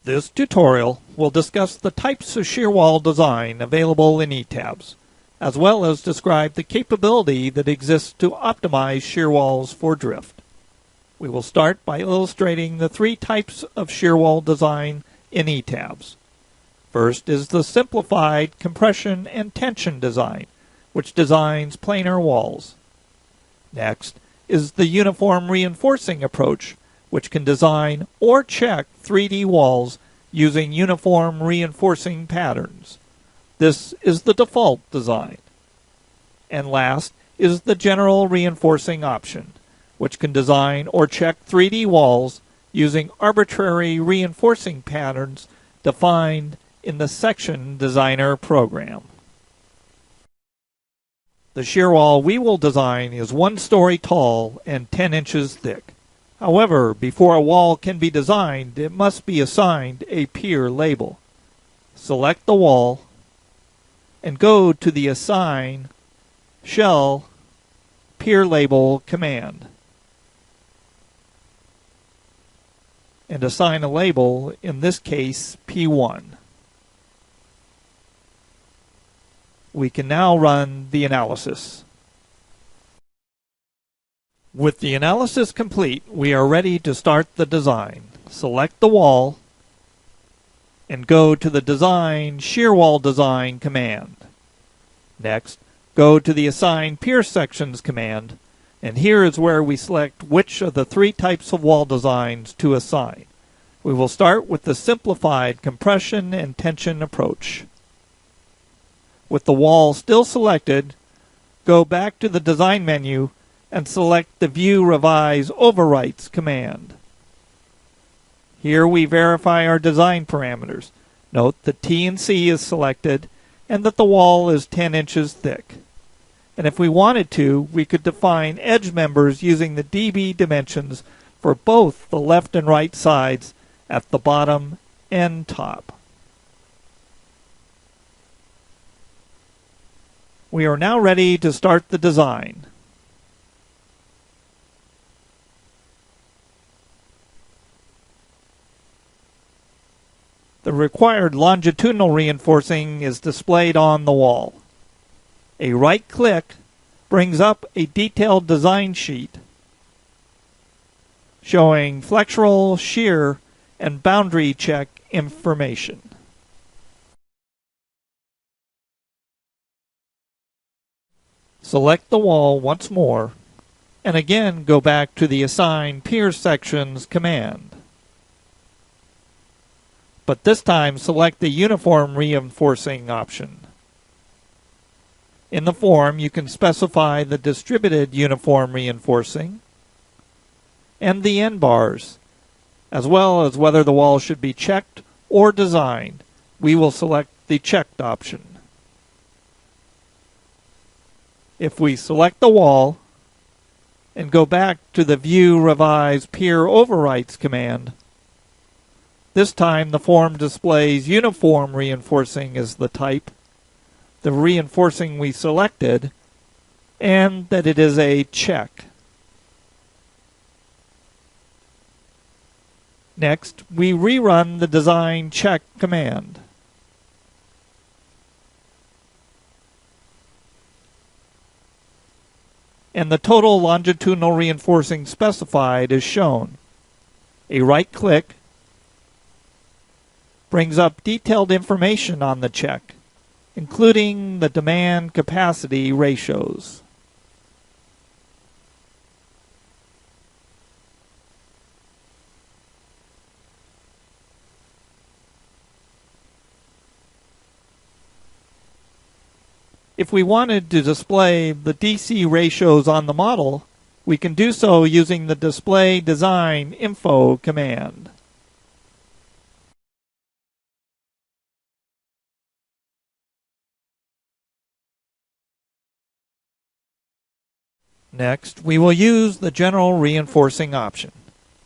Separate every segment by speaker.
Speaker 1: This tutorial will discuss the types of shear wall design available in ETABS, as well as describe the capability that exists to optimize shear walls for drift. We will start by illustrating the three types of shear wall design in ETABS. First is the simplified compression and tension design, which designs planar walls. Next is the uniform reinforcing approach, which can design or check 3D walls using uniform reinforcing patterns. This is the default design. And last is the general reinforcing option, which can design or check 3D walls using arbitrary reinforcing patterns defined in the Section Designer program. The shear wall we will design is 1 story tall and 10 inches thick. However, before a wall can be designed, it must be assigned a pier label. Select the wall and go to the Assign Shell Pier Label command and assign a label, in this case P1. We can now run the analysis. With the analysis complete, we are ready to start the design. Select the wall and go to the Design Shear Wall Design command. Next, go to the Assign Pier Sections command, and here is where we select which of the 3 types of wall designs to assign. We will start with the simplified compression and tension approach. With the wall still selected, go back to the Design menu and select the View Revise Overwrites command. Here we verify our design parameters. Note that T and C is selected and that the wall is 10 inches thick. And if we wanted to, we could define edge members using the DB dimensions for both the left and right sides at the bottom and top. We are now ready to start the design. The required longitudinal reinforcing is displayed on the wall. A right click brings up a detailed design sheet showing flexural, shear, and boundary check information. Select the wall once more and again go back to the Assign Pier Sections command. But this time select the Uniform Reinforcing option. In the form, you can specify the distributed uniform reinforcing and the end bars, as well as whether the wall should be checked or designed. We will select the checked option. If we select the wall and go back to the View Revise Pier Overwrites command, this time the form displays uniform reinforcing as the type, the reinforcing we selected, and that it is a check. Next, we rerun the Design Check command. And the total longitudinal reinforcing specified is shown. A right click brings up detailed information on the check, including the demand capacity ratios. If we wanted to display the DC ratios on the model, we can do so using the Display Design Info command. Next, we will use the General Reinforcing option.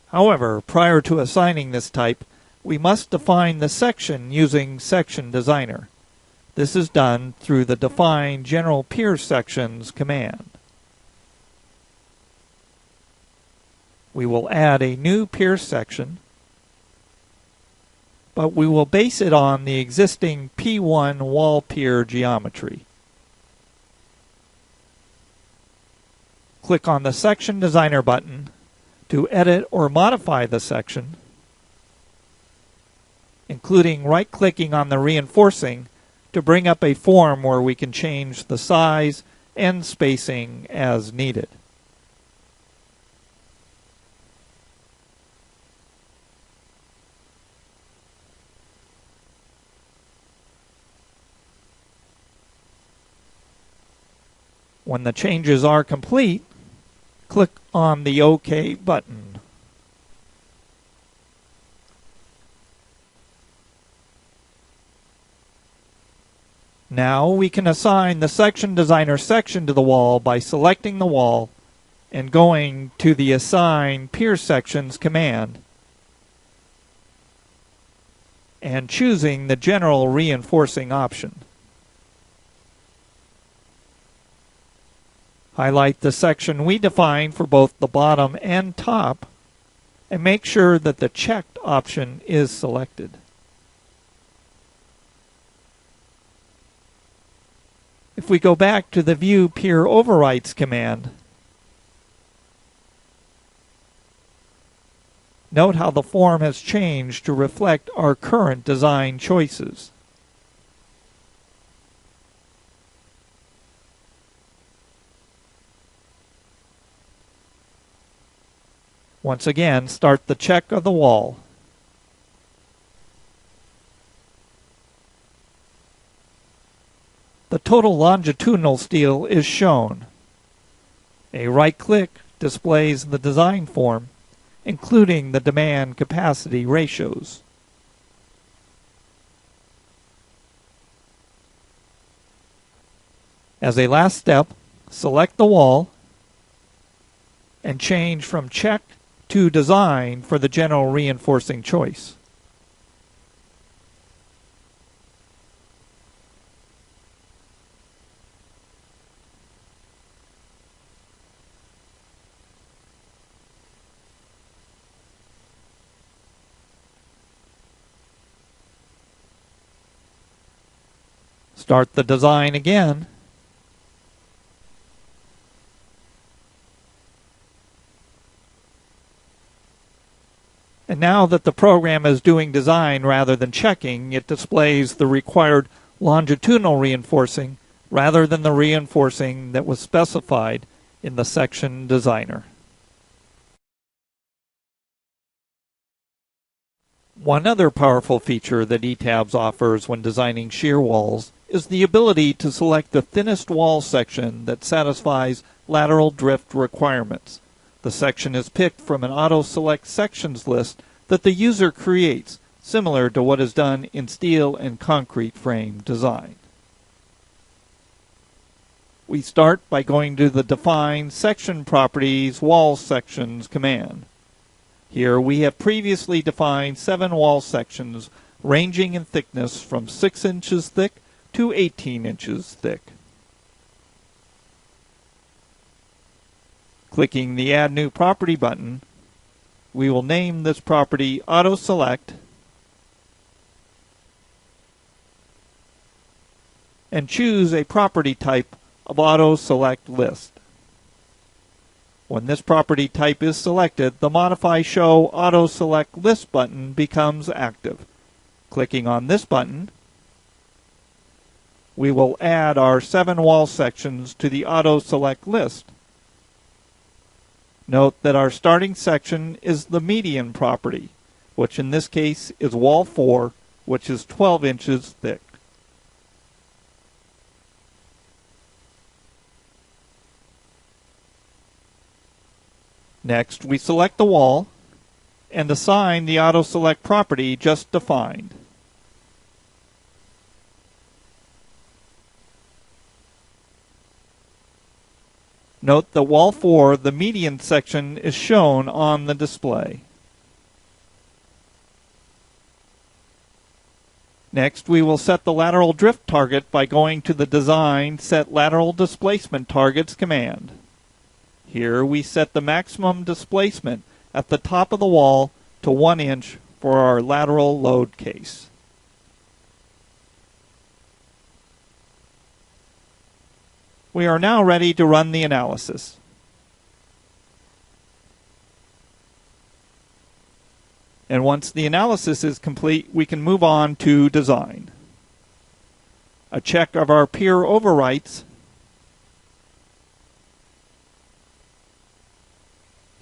Speaker 1: However, prior to assigning this type, we must define the section using Section Designer. This is done through the Define General Pier Sections command. We will add a new pier section but we will base it on the existing P1 wall pier geometry. Click on the Section Designer button to edit or modify the section, including right-clicking on the reinforcing to bring up a form where we can change the size and spacing as needed. When the changes are complete, click on the OK button. Now we can assign the Section Designer section to the wall by selecting the wall and going to the Assign Pier Sections command and choosing the General Reinforcing option. Highlight the section we defined for both the bottom and top and make sure that the checked option is selected. If we go back to the View Pier Overrides command, note how the form has changed to reflect our current design choices. Once again, start the check of the wall. The total longitudinal steel is shown. A right-click displays the design form, including the demand-capacity ratios. As a last step, select the wall and change from check to design for the general reinforcing choice. Start the design again. And now that the program is doing design rather than checking, it displays the required longitudinal reinforcing rather than the reinforcing that was specified in the section designer. One other powerful feature that ETABS offers when designing shear walls is the ability to select the thinnest wall section that satisfies lateral drift requirements. The section is picked from an auto-select sections list that the user creates, similar to what is done in steel and concrete frame design. We start by going to the Define Section Properties Wall Sections command. Here we have previously defined 7 wall sections ranging in thickness from 6 inches thick to 18 inches thick. Clicking the Add New Property button, we will name this property Auto Select and choose a property type of Auto Select List. When this property type is selected, the Modify Show Auto Select List button becomes active. Clicking on this button, we will add our 7 wall sections to the Auto Select list. Note that our starting section is the median property, which in this case is wall 4, which is 12 inches thick. Next, we select the wall and assign the Auto Select property just defined. Note that wall 4, the median section, is shown on the display. Next, we will set the lateral drift target by going to the Design Set Lateral Displacement Targets command. Here we set the maximum displacement at the top of the wall to 1 inch for our lateral load case. We are now ready to run the analysis. And once the analysis is complete, we can move on to design. A check of our peer overwrites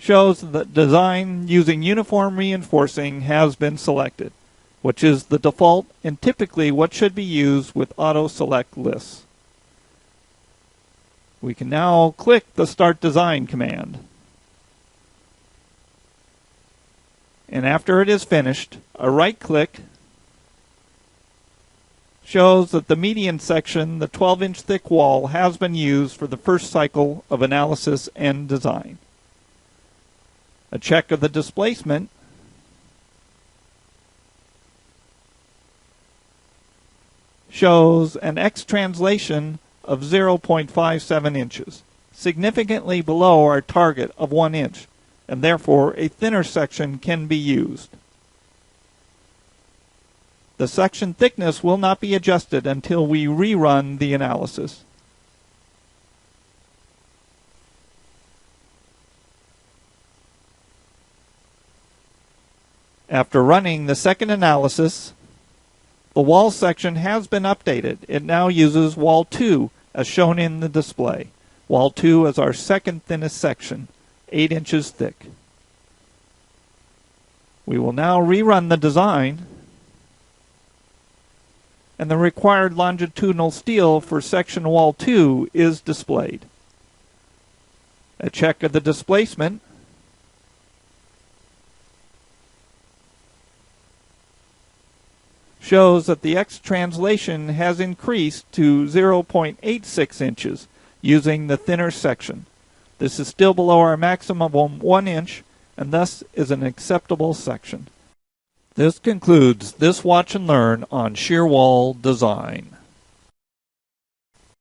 Speaker 1: shows that design using uniform reinforcing has been selected, which is the default and typically what should be used with auto-select lists. We can now click the Start Design command. And after it is finished, a right-click shows that the median section, the 12-inch thick wall, has been used for the first cycle of analysis and design. A check of the displacement shows an X translation of 0.57 inches, significantly below our target of 1 inch, and therefore a thinner section can be used. The section thickness will not be adjusted until we rerun the analysis. After running the second analysis, the wall section has been updated. It now uses wall 2 as shown in the display. Wall 2 is our second thinnest section, 8 inches thick. We will now rerun the design, and the required longitudinal steel for section wall 2 is displayed. A check of the displacement shows that the X translation has increased to 0.86 inches using the thinner section. This is still below our maximum of 1 inch and thus is an acceptable section. This concludes this watch and learn on shear wall design.